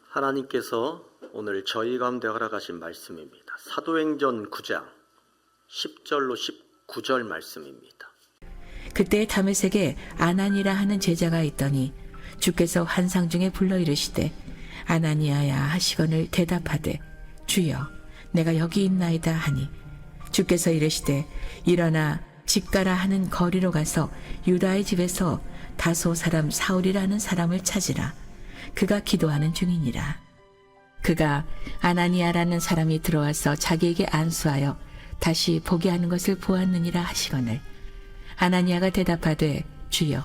하나님께서 오늘 저희 가운데 허락하신 말씀입니다. 사도행전 9장 10절로 19절 말씀입니다. 그때 다메섹에 아나니라 하는 제자가 있더니 주께서 환상 중에 불러 이르시되 아나니아야 하시거늘 대답하되 주여 내가 여기 있나이다 하니 주께서 이르시되 일어나 집가라 하는 거리로 가서 유다의 집에서 다소 사람 사울이라는 사람을 찾으라. 그가 기도하는 중이니라. 그가 아나니아라는 사람이 들어와서 자기에게 안수하여 다시 보게 하는 것을 보았느니라 하시거늘 아나니아가 대답하되 주여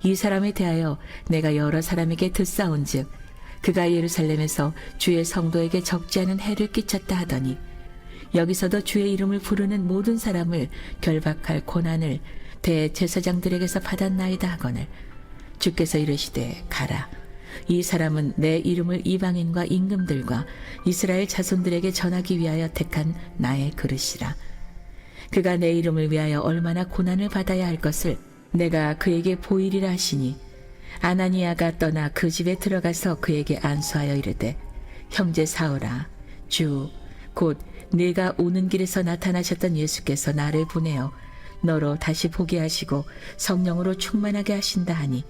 이 사람에 대하여 내가 여러 사람에게 듣사온즉 그가 예루살렘에서 주의 성도에게 적지 않은 해를 끼쳤다 하더니 여기서도 주의 이름을 부르는 모든 사람을 결박할 고난을 대제사장들에게서 받았나이다 하거늘 주께서 이르시되 가라. 이 사람은 내 이름을 이방인과 임금들과 이스라엘 자손들에게 전하기 위하여 택한 나의 그릇이라. 그가 내 이름을 위하여 얼마나 고난을 받아야 할 것을 내가 그에게 보이리라 하시니 아나니아가 떠나 그 집에 들어가서 그에게 안수하여 이르되 형제 사울아 주 곧 네가 오는 길에서 나타나셨던 예수께서 나를 보내어 너로 다시 보게 하시고 성령으로 충만하게 하신다 하니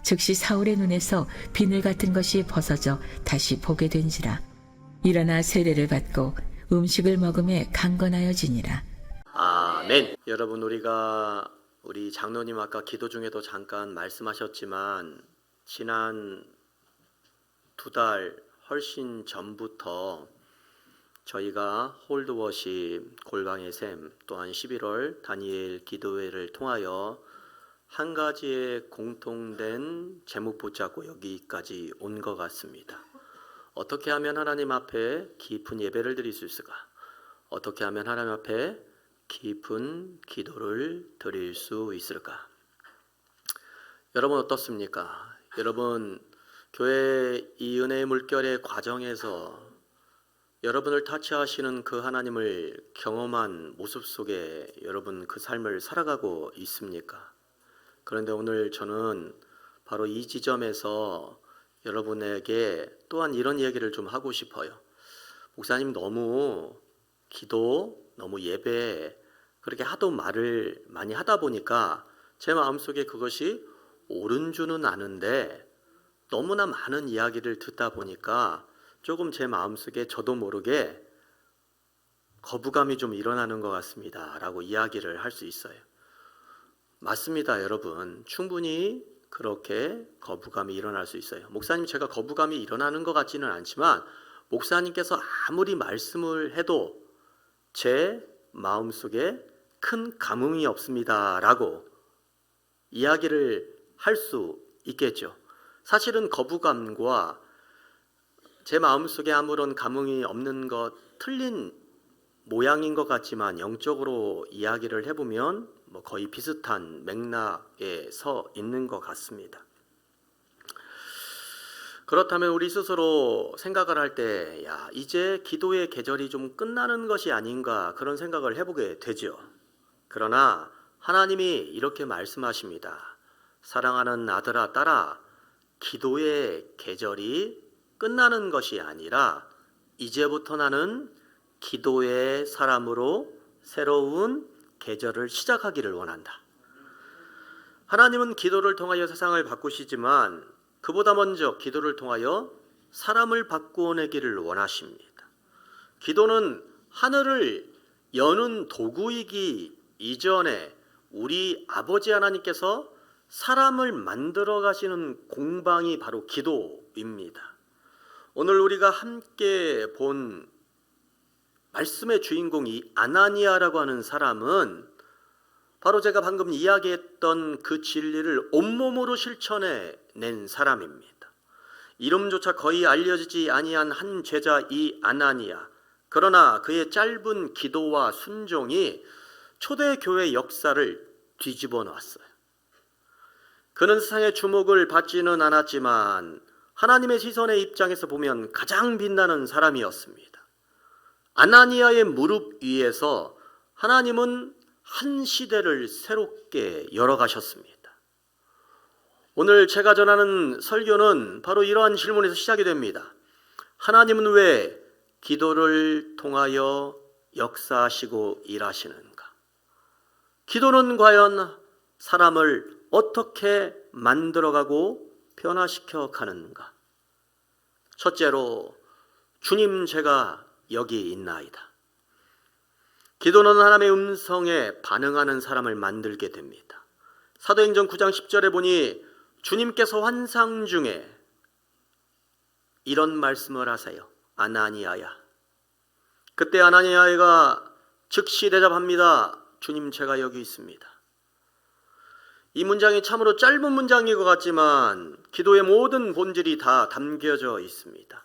즉시 사울의 눈에서 비늘 같은 것이 벗어져 다시 보게 된지라. 일어나 세례를 받고 음식을 먹음에 강건하여지니라. 아멘. 여러분, 우리 장로님 아까 기도 중에도 잠깐 말씀하셨지만 지난 2달 훨씬 전부터 저희가 홀드워십 골방의 샘 또한 11월 다니엘 기도회를 통하여 한 가지의 공통된 제목 붙잡고 여기까지 온 것 같습니다. 어떻게 하면 하나님 앞에 깊은 예배를 드릴 수 있을까? 어떻게 하면 하나님 앞에 깊은 기도를 드릴 수 있을까? 여러분 어떻습니까? 여러분 교회 이 은혜의 물결의 과정에서 여러분을 타치하시는 그 하나님을 경험한 모습 속에 여러분 그 삶을 살아가고 있습니까? 그런데 오늘 저는 바로 이 지점에서 여러분에게 또한 이런 얘기를 좀 하고 싶어요. 목사님 너무 기도, 너무 예배 그렇게 하도 말을 많이 하다 보니까 제 마음속에 그것이 옳은 줄은 아는데 너무나 많은 이야기를 듣다 보니까 조금 제 마음속에 저도 모르게 거부감이 좀 일어나는 것 같습니다 라고 이야기를 할 수 있어요. 맞습니다, 여러분. 충분히 그렇게 거부감이 일어날 수 있어요. 목사님, 제가 거부감이 일어나는 것 같지는 않지만 목사님께서 아무리 말씀을 해도 제 마음속에 큰 감흥이 없습니다 라고 이야기를 할 수 있겠죠. 사실은 거부감과 제 마음속에 아무런 감흥이 없는 것 틀린 모양인 것 같지만 영적으로 이야기를 해보면 거의 비슷한 맥락에 서 있는 것 같습니다. 그렇다면 우리 스스로 생각을 할 때 이제 기도의 계절이 좀 끝나는 것이 아닌가 그런 생각을 해보게 되죠. 그러나 하나님이 이렇게 말씀하십니다. 사랑하는 아들아 딸아, 기도의 계절이 끝나는 것이 아니라 이제부터 나는 기도의 사람으로 새로운 계절을 시작하기를 원한다. 하나님은 기도를 통하여 세상을 바꾸시지만 그보다 먼저 기도를 통하여 사람을 바꾸어내기를 원하십니다. 기도는 하늘을 여는 도구이기 이전에 우리 아버지 하나님께서 사람을 만들어 가시는 공방이 바로 기도입니다. 오늘 우리가 함께 본 말씀의 주인공이 아나니아라고 하는 사람은 바로 제가 방금 이야기했던 그 진리를 온몸으로 실천해낸 사람입니다. 이름조차 거의 알려지지 아니한 한 제자 이 아나니아. 그러나 그의 짧은 기도와 순종이 초대교회 역사를 뒤집어 놨어요. 그는 세상의 주목을 받지는 않았지만 하나님의 시선의 입장에서 보면 가장 빛나는 사람이었습니다. 아나니아의 무릎 위에서 하나님은 한 시대를 새롭게 열어가셨습니다. 오늘 제가 전하는 설교는 바로 이러한 질문에서 시작이 됩니다. 하나님은 왜 기도를 통하여 역사하시고 일하시는가? 기도는 과연 사람을 어떻게 만들어가고 변화시켜 가는가? 첫째로, 주님 제가 여기 있나이다. 기도는 하나님의 음성에 반응하는 사람을 만들게 됩니다. 사도행전 9장 10절에 보니 주님께서 환상 중에 이런 말씀을 하세요. 아나니아야. 그때 아나니아가 즉시 대답합니다. 주님 제가 여기 있습니다. 이 문장이 참으로 짧은 문장인 것 같지만 기도의 모든 본질이 다 담겨져 있습니다.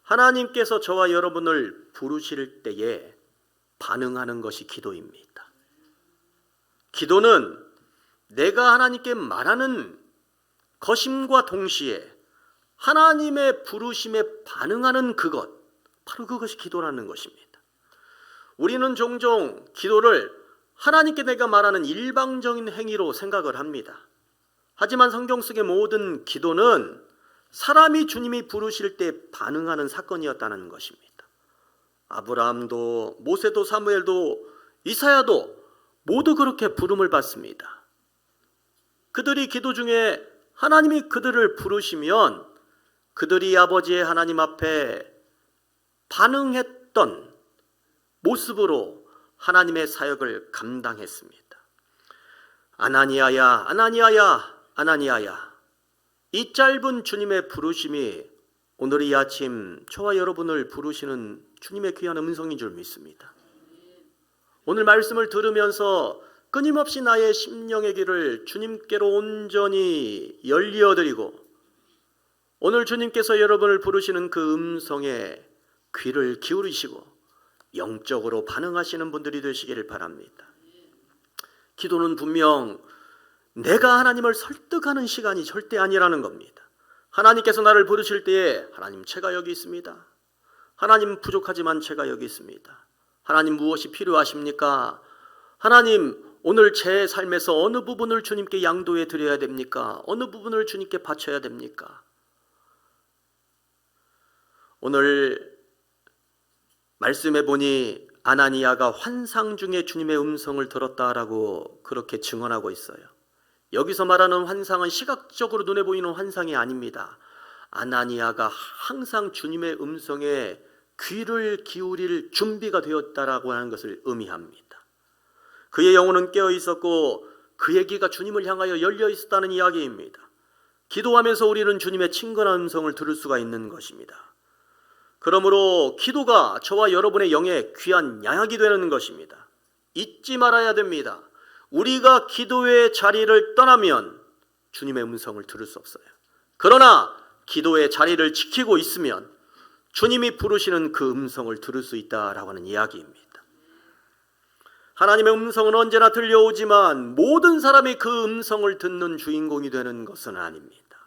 하나님께서 저와 여러분을 부르실 때에 반응하는 것이 기도입니다. 기도는 내가 하나님께 말하는 것임과 동시에 하나님의 부르심에 반응하는 그것, 바로 그것이 기도라는 것입니다. 우리는 종종 기도를 하나님께 내가 말하는 일방적인 행위로 생각을 합니다. 하지만 성경 속의 모든 기도는 사람이 주님이 부르실 때 반응하는 사건이었다는 것입니다. 아브라함도 모세도 사무엘도 이사야도 모두 그렇게 부름을 받습니다. 그들이 기도 중에 하나님이 그들을 부르시면 그들이 아버지의 하나님 앞에 반응했던 모습으로 하나님의 사역을 감당했습니다. 아나니아야, 아나니아야, 아나니아야. 이 짧은 주님의 부르심이 오늘 이 아침 저와 여러분을 부르시는 주님의 귀한 음성인 줄 믿습니다. 오늘 말씀을 들으면서 끊임없이 나의 심령의 길을 주님께로 온전히 열려드리고 오늘 주님께서 여러분을 부르시는 그 음성에 귀를 기울이시고 영적으로 반응하시는 분들이 되시기를 바랍니다. 기도는 분명 내가 하나님을 설득하는 시간이 절대 아니라는 겁니다. 하나님께서 나를 부르실 때에 하나님 제가 여기 있습니다. 하나님 부족하지만 제가 여기 있습니다. 하나님 무엇이 필요하십니까? 하나님 오늘 제 삶에서 어느 부분을 주님께 양도해 드려야 됩니까? 어느 부분을 주님께 바쳐야 됩니까? 오늘 말씀해 보니 아나니아가 환상 중에 주님의 음성을 들었다라고 그렇게 증언하고 있어요. 여기서 말하는 환상은 시각적으로 눈에 보이는 환상이 아닙니다. 아나니아가 항상 주님의 음성에 귀를 기울일 준비가 되었다라고 하는 것을 의미합니다. 그의 영혼은 깨어 있었고 그의 귀가 주님을 향하여 열려 있었다는 이야기입니다. 기도하면서 우리는 주님의 친근한 음성을 들을 수가 있는 것입니다. 그러므로 기도가 저와 여러분의 영에 귀한 양약이 되는 것입니다. 잊지 말아야 됩니다. 우리가 기도의 자리를 떠나면 주님의 음성을 들을 수 없어요. 그러나 기도의 자리를 지키고 있으면 주님이 부르시는 그 음성을 들을 수 있다라고 하는 이야기입니다. 하나님의 음성은 언제나 들려오지만 모든 사람이 그 음성을 듣는 주인공이 되는 것은 아닙니다.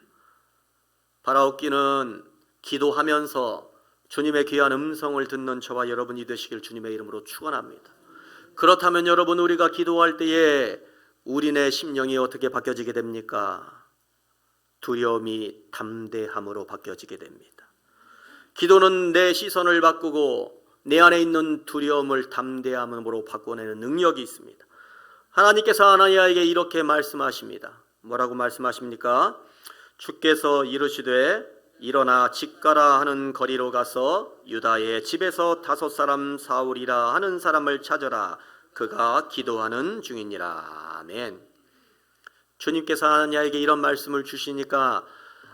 바라옵기는 기도하면서 주님의 귀한 음성을 듣는 저와 여러분이 되시길 주님의 이름으로 축원합니다. 그렇다면 여러분, 우리가 기도할 때에 우리네 심령이 어떻게 바뀌어지게 됩니까? 두려움이 담대함으로 바뀌어지게 됩니다. 기도는 내 시선을 바꾸고 내 안에 있는 두려움을 담대함으로 바꿔내는 능력이 있습니다. 하나님께서 아나니아에게 이렇게 말씀하십니다. 뭐라고 말씀하십니까? 주께서 이르시되 일어나 집 가라 하는 거리로 가서 유다의 집에서 5 사람 사울이라 하는 사람을 찾아라. 그가 기도하는 중이니라. 아멘. 주님께서 아나니아에게 이런 말씀을 주시니까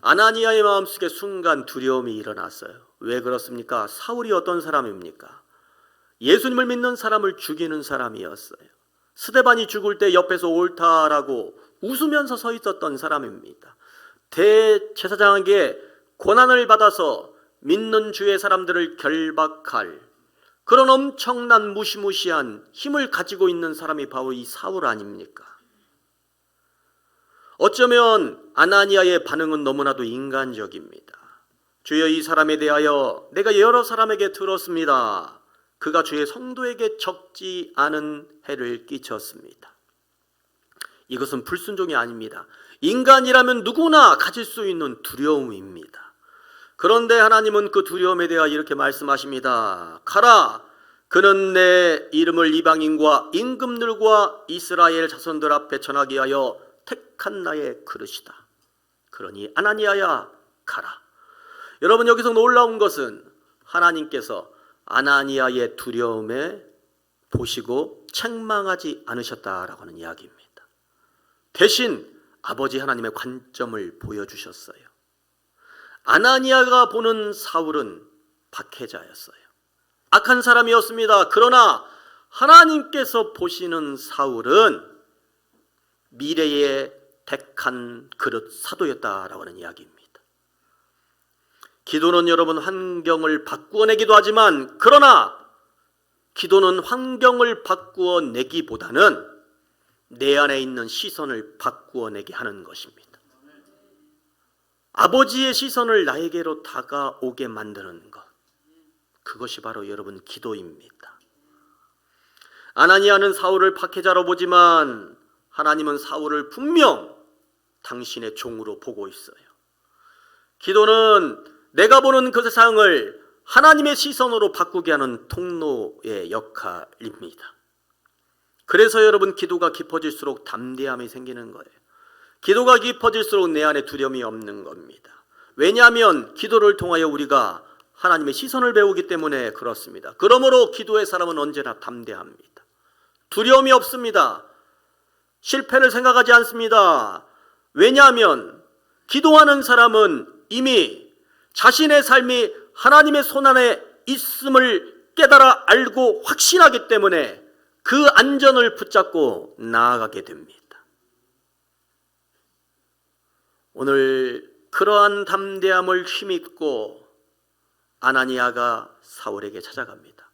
아나니아의 마음속에 순간 두려움이 일어났어요. 왜 그렇습니까? 사울이 어떤 사람입니까? 예수님을 믿는 사람을 죽이는 사람이었어요. 스데반이 죽을 때 옆에서 옳다라고 웃으면서 서 있었던 사람입니다. 대제사장에게 고난을 받아서 믿는 주의 사람들을 결박할 그런 엄청난 무시무시한 힘을 가지고 있는 사람이 바로 이 사울 아닙니까? 어쩌면 아나니아의 반응은 너무나도 인간적입니다. 주여, 이 사람에 대하여 내가 여러 사람에게 들었습니다. 그가 주의 성도에게 적지 않은 해를 끼쳤습니다. 이것은 불순종이 아닙니다. 인간이라면 누구나 가질 수 있는 두려움입니다. 그런데 하나님은 그 두려움에 대하여 이렇게 말씀하십니다. 가라! 그는 내 이름을 이방인과 임금들과 이스라엘 자손들 앞에 전하게 하여 택한 나의 그릇이다. 그러니 아나니아야 가라. 여러분, 여기서 놀라운 것은 하나님께서 아나니아의 두려움에 보시고 책망하지 않으셨다라고 하는 이야기입니다. 대신 아버지 하나님의 관점을 보여주셨어요. 아나니아가 보는 사울은 박해자였어요. 악한 사람이었습니다. 그러나 하나님께서 보시는 사울은 미래의 택한 그릇 사도였다라고 하는 이야기입니다. 기도는 여러분 환경을 바꾸어내기도 하지만, 그러나 기도는 환경을 바꾸어내기보다는 내 안에 있는 시선을 바꾸어내게 하는 것입니다. 아버지의 시선을 나에게로 다가오게 만드는 것, 그것이 바로 여러분 기도입니다. 아나니아는 사울을 박해자로 보지만 하나님은 사울을 분명 당신의 종으로 보고 있어요. 기도는 내가 보는 그 세상을 하나님의 시선으로 바꾸게 하는 통로의 역할입니다. 그래서 여러분 기도가 깊어질수록 담대함이 생기는 거예요. 기도가 깊어질수록 내 안에 두려움이 없는 겁니다. 왜냐하면 기도를 통하여 우리가 하나님의 시선을 배우기 때문에 그렇습니다. 그러므로 기도의 사람은 언제나 담대합니다. 두려움이 없습니다. 실패를 생각하지 않습니다. 왜냐하면 기도하는 사람은 이미 자신의 삶이 하나님의 손안에 있음을 깨달아 알고 확신하기 때문에 그 안전을 붙잡고 나아가게 됩니다. 오늘 그러한 담대함을 힘입고 아나니아가 사울에게 찾아갑니다.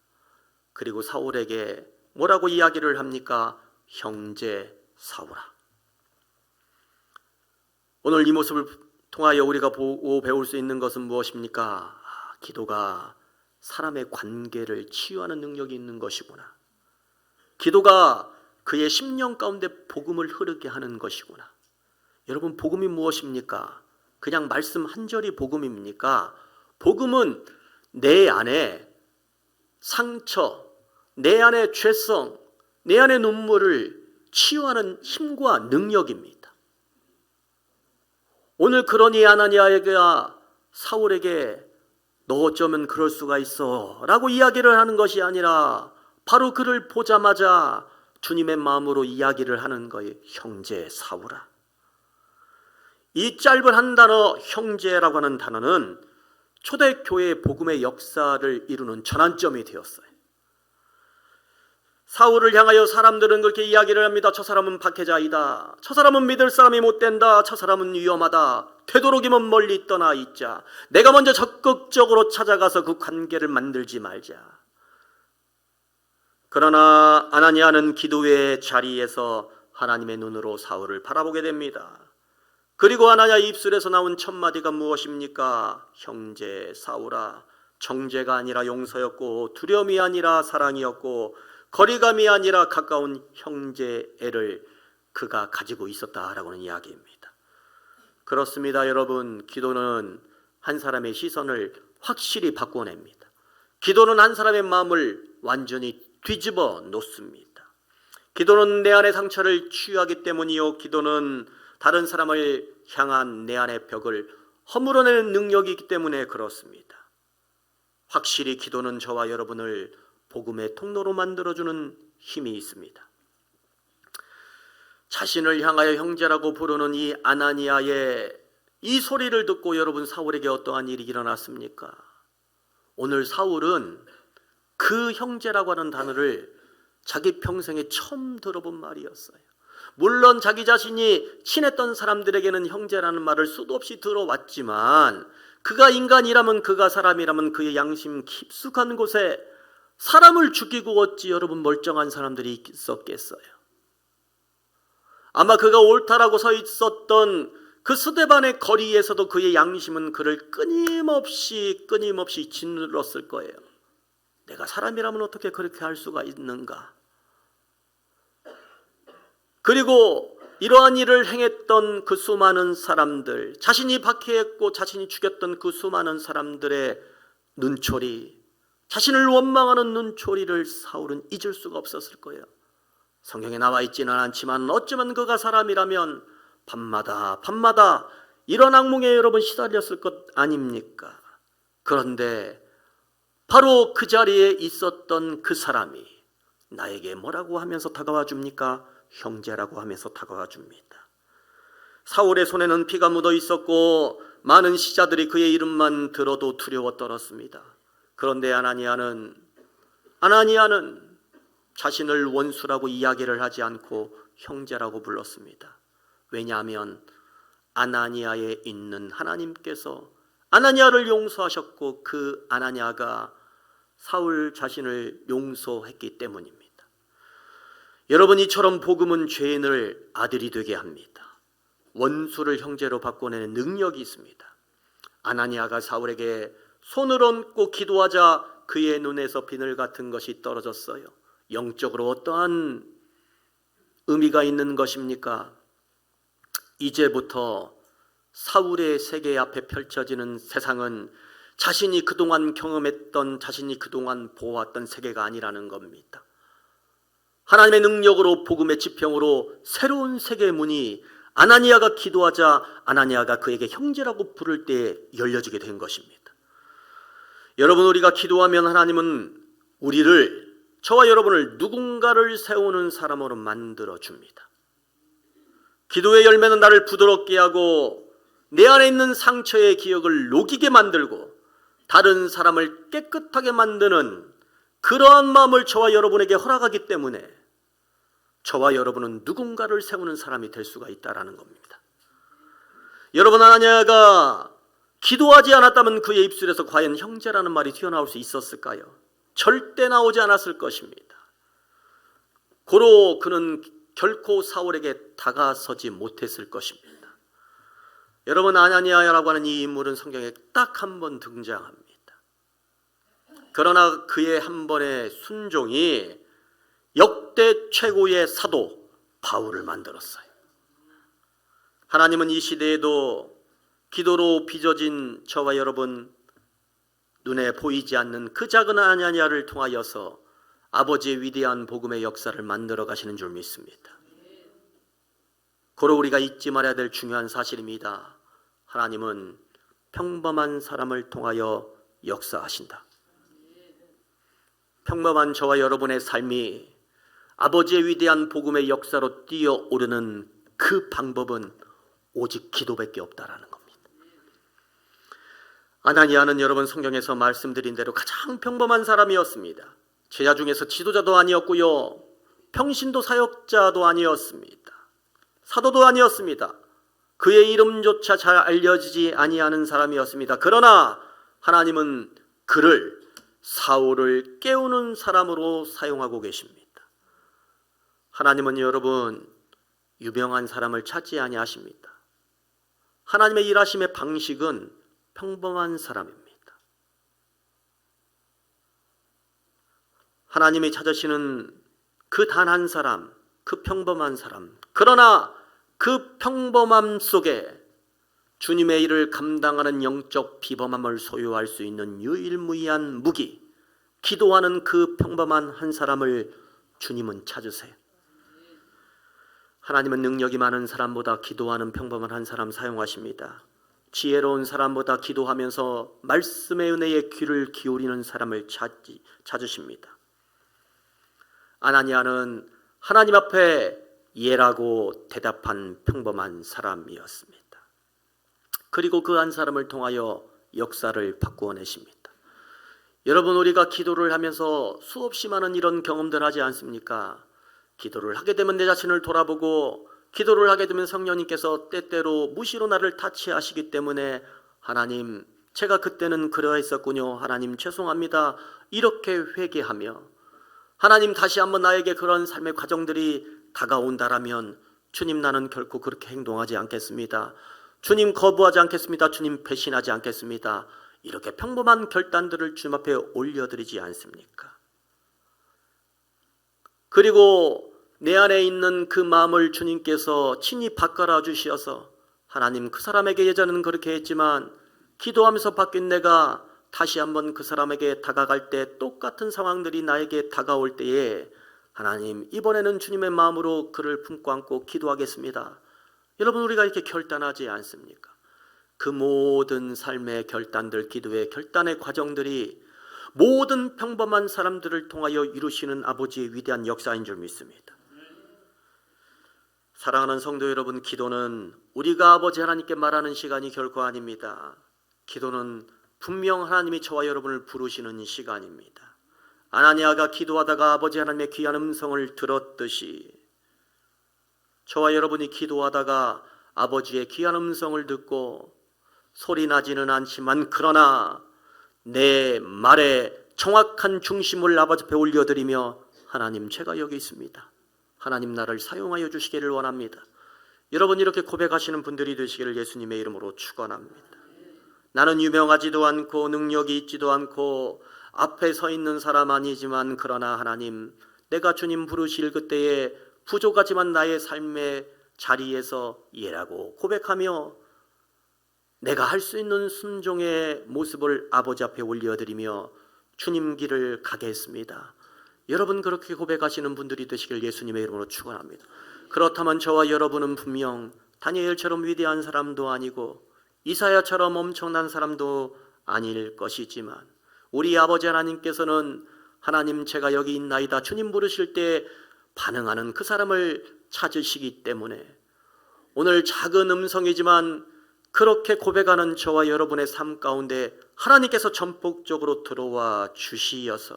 그리고 사울에게 뭐라고 이야기를 합니까? 형제 사울아. 오늘 이 모습을 통하여 우리가 보고 배울 수 있는 것은 무엇입니까? 기도가 사람의 관계를 치유하는 능력이 있는 것이구나. 기도가 그의 심령 가운데 복음을 흐르게 하는 것이구나. 여러분, 복음이 무엇입니까? 그냥 말씀 한 절이 복음입니까? 복음은 내 안에 상처, 내 안에 죄성, 내 안에 눈물을 치유하는 힘과 능력입니다. 오늘 그러니 아나니아가 사울에게 너 어쩌면 그럴 수가 있어 라고 이야기를 하는 것이 아니라 바로 그를 보자마자 주님의 마음으로 이야기를 하는 거예요. 형제 사울아. 이 짧은 한 단어 형제라고 하는 단어는 초대교회의 복음의 역사를 이루는 전환점이 되었어요. 사울을 향하여 사람들은 그렇게 이야기를 합니다. 저 사람은 박해자이다. 저 사람은 믿을 사람이 못 된다. 저 사람은 위험하다. 되도록이면 멀리 떠나 있자. 내가 먼저 적극적으로 찾아가서 그 관계를 만들지 말자. 그러나 아나니아는 기도의 자리에서 하나님의 눈으로 사울을 바라보게 됩니다. 그리고 아나니아 입술에서 나온 첫 마디가 무엇입니까? 형제 사울아. 정죄가 아니라 용서였고 두려움이 아니라 사랑이었고 거리감이 아니라 가까운 형제애를 그가 가지고 있었다라고는 이야기입니다. 그렇습니다. 여러분, 기도는 한 사람의 시선을 확실히 바꿔냅니다. 기도는 한 사람의 마음을 완전히 뒤집어 놓습니다. 기도는 내 안의 상처를 치유하기 때문이요, 기도는 다른 사람을 향한 내 안의 벽을 허물어내는 능력이 있기 때문에 그렇습니다. 확실히 기도는 저와 여러분을 복음의 통로로 만들어주는 힘이 있습니다. 자신을 향하여 형제라고 부르는 이 아나니아의 이 소리를 듣고 여러분, 사울에게 어떠한 일이 일어났습니까? 오늘 사울은 그 형제라고 하는 단어를 자기 평생에 처음 들어본 말이었어요. 물론 자기 자신이 친했던 사람들에게는 형제라는 말을 수도 없이 들어왔지만 그가 인간이라면, 그가 사람이라면 그의 양심 깊숙한 곳에 사람을 죽이고 어찌 여러분 멀쩡한 사람들이 있었겠어요? 아마 그가 옳다라고 서 있었던 그 스데반의 거리에서도 그의 양심은 그를 끊임없이 짓눌렀을 거예요. 내가 사람이라면 어떻게 그렇게 할 수가 있는가? 그리고 이러한 일을 행했던 그 수많은 사람들, 자신이 박해했고 자신이 죽였던 그 수많은 사람들의 눈초리, 자신을 원망하는 눈초리를 사울은 잊을 수가 없었을 거예요. 성경에 나와 있지는 않지만 어쩌면 그가 사람이라면 밤마다 이런 악몽에 여러분 시달렸을 것 아닙니까? 그런데 바로 그 자리에 있었던 그 사람이 나에게 뭐라고 하면서 다가와 줍니까? 형제라고 하면서 다가와 줍니다. 사울의 손에는 피가 묻어 있었고 많은 시자들이 그의 이름만 들어도 두려워 떨었습니다. 그런데 아나니아는 자신을 원수라고 이야기를 하지 않고 형제라고 불렀습니다. 왜냐하면 아나니아에 있는 하나님께서 아나니아를 용서하셨고 그 아나니아가 사울 자신을 용서했기 때문입니다. 여러분, 이처럼 복음은 죄인을 아들이 되게 합니다. 원수를 형제로 바꿔내는 능력이 있습니다. 아나니아가 사울에게 손을 얹고 기도하자 그의 눈에서 비늘 같은 것이 떨어졌어요. 영적으로 어떠한 의미가 있는 것입니까? 이제부터 사울의 세계 앞에 펼쳐지는 세상은 자신이 그동안 경험했던, 자신이 그동안 보았던 세계가 아니라는 겁니다. 하나님의 능력으로, 복음의 지평으로 새로운 세계의 문이 아나니아가 기도하자 아나니아가 그에게 형제라고 부를 때 열려지게 된 것입니다. 여러분, 우리가 기도하면 하나님은 우리를, 저와 여러분을 누군가를 세우는 사람으로 만들어 줍니다. 기도의 열매는 나를 부드럽게 하고 내 안에 있는 상처의 기억을 녹이게 만들고 다른 사람을 깨끗하게 만드는 그러한 마음을 저와 여러분에게 허락하기 때문에 저와 여러분은 누군가를 세우는 사람이 될 수가 있다는 겁니다. 여러분, 아나니아가 기도하지 않았다면 그의 입술에서 과연 형제라는 말이 튀어나올 수 있었을까요? 절대 나오지 않았을 것입니다. 고로 그는 결코 사울에게 다가서지 못했을 것입니다. 여러분, 아나니아라고 하는 이 인물은 성경에 딱 한 번 등장합니다. 그러나 그의 한 번의 순종이 역대 최고의 사도 바울을 만들었어요. 하나님은 이 시대에도 기도로 빚어진 저와 여러분, 눈에 보이지 않는 그 작은 아나니아를 통하여서 아버지의 위대한 복음의 역사를 만들어 가시는 줄 믿습니다. 고로 우리가 잊지 말아야 될 중요한 사실입니다. 하나님은 평범한 사람을 통하여 역사하신다. 평범한 저와 여러분의 삶이 아버지의 위대한 복음의 역사로 뛰어오르는 그 방법은 오직 기도밖에 없다라는 겁니다. 아나니아는 여러분, 성경에서 말씀드린 대로 가장 평범한 사람이었습니다. 제자 중에서 지도자도 아니었고요, 평신도 사역자도 아니었습니다. 사도도 아니었습니다. 그의 이름조차 잘 알려지지 아니하는 사람이었습니다. 그러나 하나님은 그를, 사울을 깨우는 사람으로 사용하고 계십니다. 하나님은 여러분, 유명한 사람을 찾지 아니하십니다. 하나님의 일하심의 방식은 평범한 사람입니다. 하나님이 찾으시는 그 단 한 사람, 그 평범한 사람, 그러나 그 평범함 속에 주님의 일을 감당하는 영적 비범함을 소유할 수 있는 유일무이한 무기, 기도하는 그 평범한 한 사람을 주님은 찾으세요. 하나님은 능력이 많은 사람보다 기도하는 평범한 한 사람 사용하십니다. 지혜로운 사람보다 기도하면서 말씀의 은혜에 귀를 기울이는 사람을 찾으십니다. 아나니아는 하나님 앞에 예라고 대답한 평범한 사람이었습니다. 그리고 그 한 사람을 통하여 역사를 바꾸어내십니다. 여러분, 우리가 기도를 하면서 수없이 많은 이런 경험들 하지 않습니까? 기도를 하게 되면 내 자신을 돌아보고, 기도를 하게 되면 성령님께서 때때로 무시로 나를 타치하시기 때문에 하나님, 제가 그때는 그러했었군요, 하나님 죄송합니다, 이렇게 회개하며, 하나님 다시 한번 나에게 그런 삶의 과정들이 다가온다라면 주님, 나는 결코 그렇게 행동하지 않겠습니다. 주님, 거부하지 않겠습니다. 주님, 배신하지 않겠습니다. 이렇게 평범한 결단들을 주님 앞에 올려드리지 않습니까? 그리고 내 안에 있는 그 마음을 주님께서 친히 바꿔라 주시어서 하나님 그 사람에게 예전에는 그렇게 했지만 기도하면서 바뀐 내가 다시 한번 그 사람에게 다가갈 때 똑같은 상황들이 나에게 다가올 때에 하나님 이번에는 주님의 마음으로 그를 품고 안고 기도하겠습니다. 여러분 우리가 이렇게 결단하지 않습니까? 그 모든 삶의 결단들, 기도의 결단의 과정들이 모든 평범한 사람들을 통하여 이루시는 아버지의 위대한 역사인 줄 믿습니다. 사랑하는 성도 여러분, 기도는 우리가 아버지 하나님께 말하는 시간이 결코 아닙니다. 기도는 분명 하나님이 저와 여러분을 부르시는 시간입니다. 아나니아가 기도하다가 아버지 하나님의 귀한 음성을 들었듯이 저와 여러분이 기도하다가 아버지의 귀한 음성을 듣고 소리 나지는 않지만 그러나 내 말에 정확한 중심을 아버지 앞에 올려드리며 하나님 제가 여기 있습니다. 하나님 나를 사용하여 주시기를 원합니다. 여러분 이렇게 고백하시는 분들이 되시기를 예수님의 이름으로 축원합니다. 나는 유명하지도 않고 능력이 있지도 않고 앞에 서 있는 사람 아니지만 그러나 하나님 내가 주님 부르실 그때에 부족하지만 나의 삶의 자리에서 일하고 고백하며 내가 할 수 있는 순종의 모습을 아버지 앞에 올려드리며 주님 길을 가겠습니다. 여러분 그렇게 고백하시는 분들이 되시길 예수님의 이름으로 축원합니다. 그렇다면 저와 여러분은 분명 다니엘처럼 위대한 사람도 아니고 이사야처럼 엄청난 사람도 아닐 것이지만 우리 아버지 하나님께서는 하나님 제가 여기 있나이다 주님 부르실 때 반응하는 그 사람을 찾으시기 때문에 오늘 작은 음성이지만 그렇게 고백하는 저와 여러분의 삶 가운데 하나님께서 전폭적으로 들어와 주시어서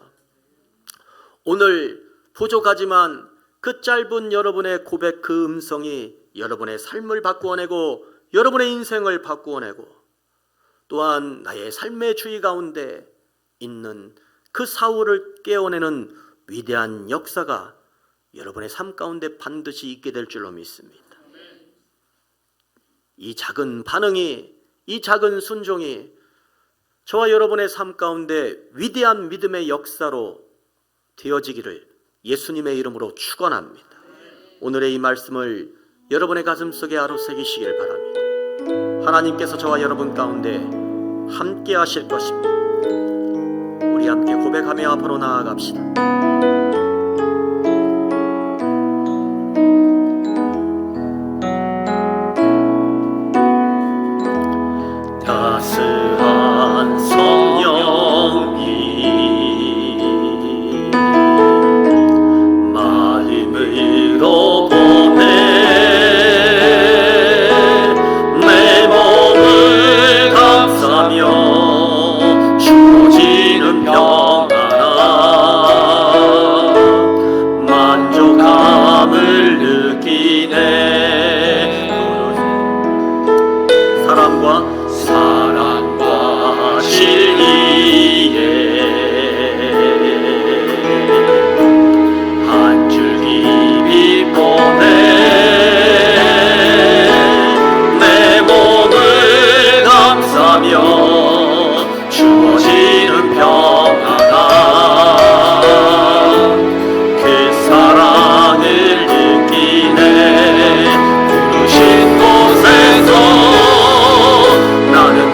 오늘 부족하지만 그 짧은 여러분의 고백 그 음성이 여러분의 삶을 바꾸어내고 여러분의 인생을 바꾸어내고 또한 나의 삶의 주의 가운데 있는 그 사울을 깨어내는 위대한 역사가 여러분의 삶 가운데 반드시 있게 될 줄로 믿습니다. 이 작은 반응이, 이 작은 순종이 저와 여러분의 삶 가운데 위대한 믿음의 역사로 되어지기를 예수님의 이름으로 축원합니다. 오늘의 이 말씀을 여러분의 가슴 속에 아로새기시길 바랍니다. 하나님께서 저와 여러분 가운데 함께 하실 것입니다. 우리 함께 고백하며 앞으로 나아갑시다. 따스한 성령이 마음으로 보내 내 몸을 감싸며 주어지는 평안함 만족함을 느끼네. 사랑과 진리에 한 줄기 빛 보내 내 몸을 감싸며 주어지는 평안함 그 사랑을 느끼네. 부르신 곳에서 나는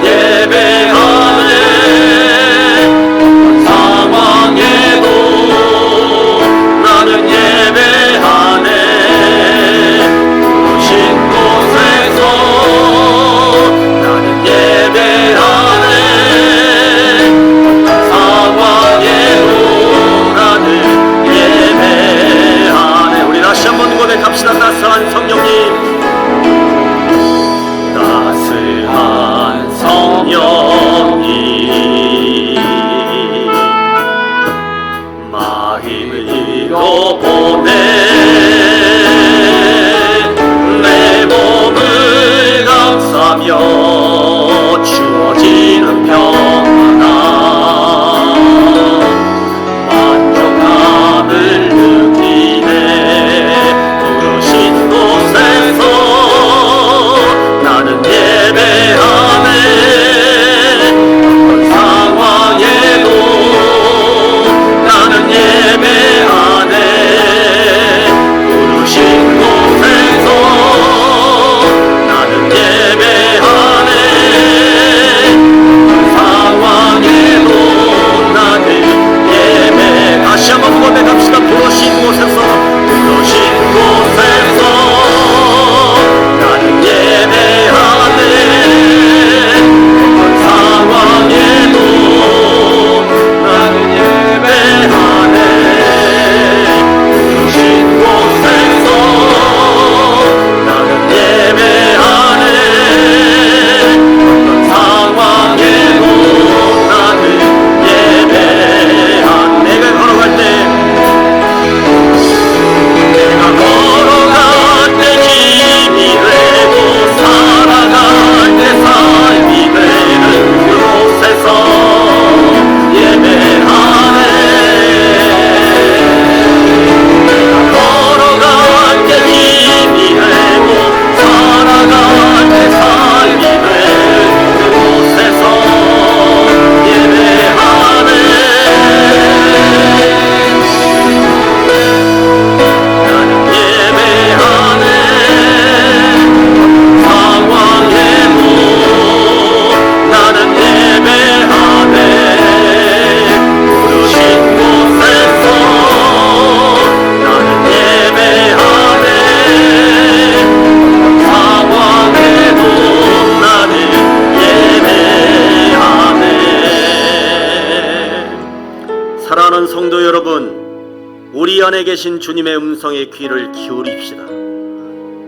안에 계신 주님의 음성에 귀를 기울입시다.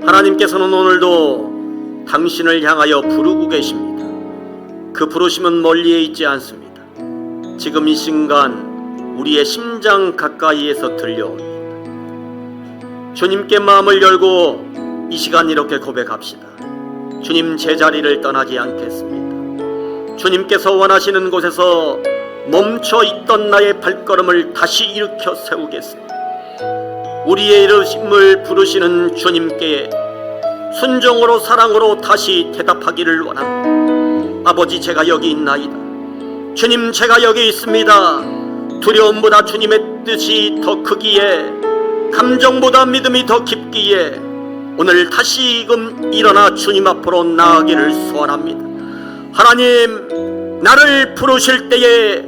하나님께서는 오늘도 당신을 향하여 부르고 계십니다. 그 부르심은 멀리에 있지 않습니다. 지금 이 순간 우리의 심장 가까이에서 들려옵니다. 주님께 마음을 열고 이 시간 이렇게 고백합시다. 주님, 제자리를 떠나지 않겠습니다. 주님께서 원하시는 곳에서 멈춰 있던 나의 발걸음을 다시 일으켜 세우겠습니다. 우리의 이름을 부르시는 주님께 순종으로 사랑으로 다시 대답하기를 원합니다. 아버지, 제가 여기 있나이다. 주님, 제가 여기 있습니다. 두려움보다 주님의 뜻이 더 크기에, 감정보다 믿음이 더 깊기에 오늘 다시금 일어나 주님 앞으로 나아가기를 소원합니다. 하나님, 나를 부르실 때에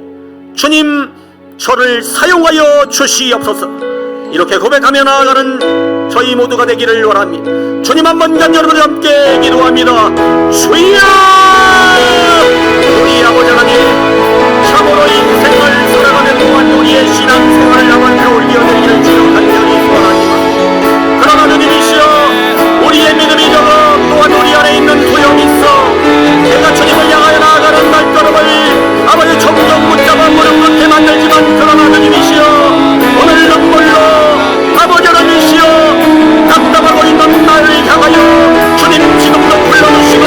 주님, 저를 사용하여 주시옵소서. 이렇게 고백하며 나아가는 저희 모두가 되기를 원합니다. 주님, 한번 여러분과 함께 기도합니다. 주여! 우리 아버지 하나님, 참으로 인생을 살아가는 동안 우리의 신앙생활을 나만으로 올려드리기를 주여 간절히 소원합니다. 그러나 주님이시여, 우리의 믿음이 적어 또한 우리 안에 있는 두려움이 있어 내가 주님을 향하여 나아가는 발걸음을 아버지 점점 붙잡아 무릎 꿇게 만들지만, 그러나 주님이시여, 오늘 눈물로 아버지 하나님이시여 답답하고 있는 나를 향하여 주님 지금도 불러주시고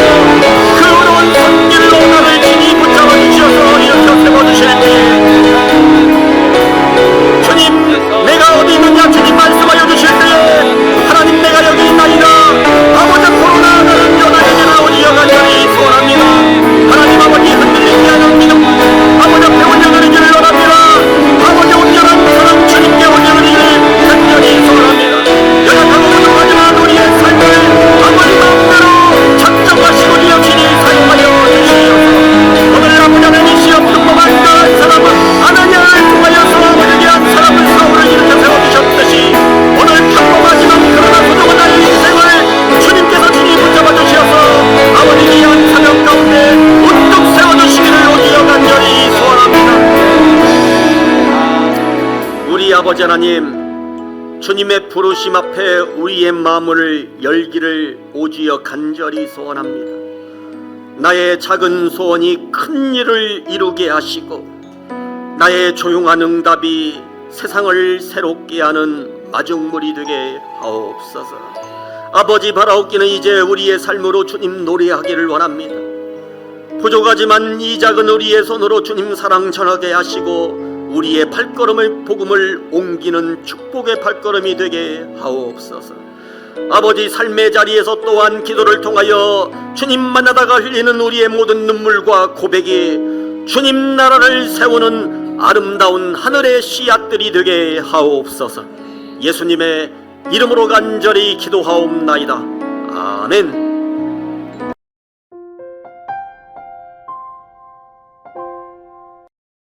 그 어려운 손길로 나를 친히 붙잡아 주셔서 일으켜 세워주실 때에 주님, 내가 어디 있느냐 주님 말씀하여 주실 때에 하나님, 내가 여기 있나이다. 아버지 앞으로 나아가는 여덟 가지를 오지어 간절히 소원합니다. 하나님 아버지, 흔들리지 않은 믿음 아버지 앞에 올려드리기를 원합니다. 아버지, 온전한 사랑 주님께 올려드리기를 간절히 소원합니다. 연약하고 부족하지만 우리의 삶을 아버지 마음대로 작정하시고 여신이 사용하여 주시옵소서. 오늘 아버지 하나님이시여, 평범한 그 사람은 아나니아를 통하여서 위대한 사람을 사울을 일으켜 세워주셨듯이 오늘 평범하지만 그러나 소중한 나의 인생을 주님께서 친히 붙잡아 주셔서 아버지 귀한 사명 가운데 문득 세워주시기를 오기어 간절히 소원합니다. 우리 아버지 하나님, 주님의 부르심 앞에 우리의 마음을 열기를 오지어 간절히 소원합니다. 나의 작은 소원이 큰 일을 이루게 하시고 나의 조용한 응답이 세상을 새롭게 하는 마중물이 되게 하옵소서. 아버지, 바라옵기는 이제 우리의 삶으로 주님 노래하기를 원합니다. 부족하지만 이 작은 우리의 손으로 주님 사랑 전하게 하시고 우리의 발걸음을 복음을 옮기는 축복의 발걸음이 되게 하옵소서. 아버지, 삶의 자리에서 또한 기도를 통하여 주님 만나다가 흘리는 우리의 모든 눈물과 고백이 주님 나라를 세우는 아름다운 하늘의 씨앗들이 되게 하옵소서. 예수님의 이름으로 간절히 기도하옵나이다. 아멘.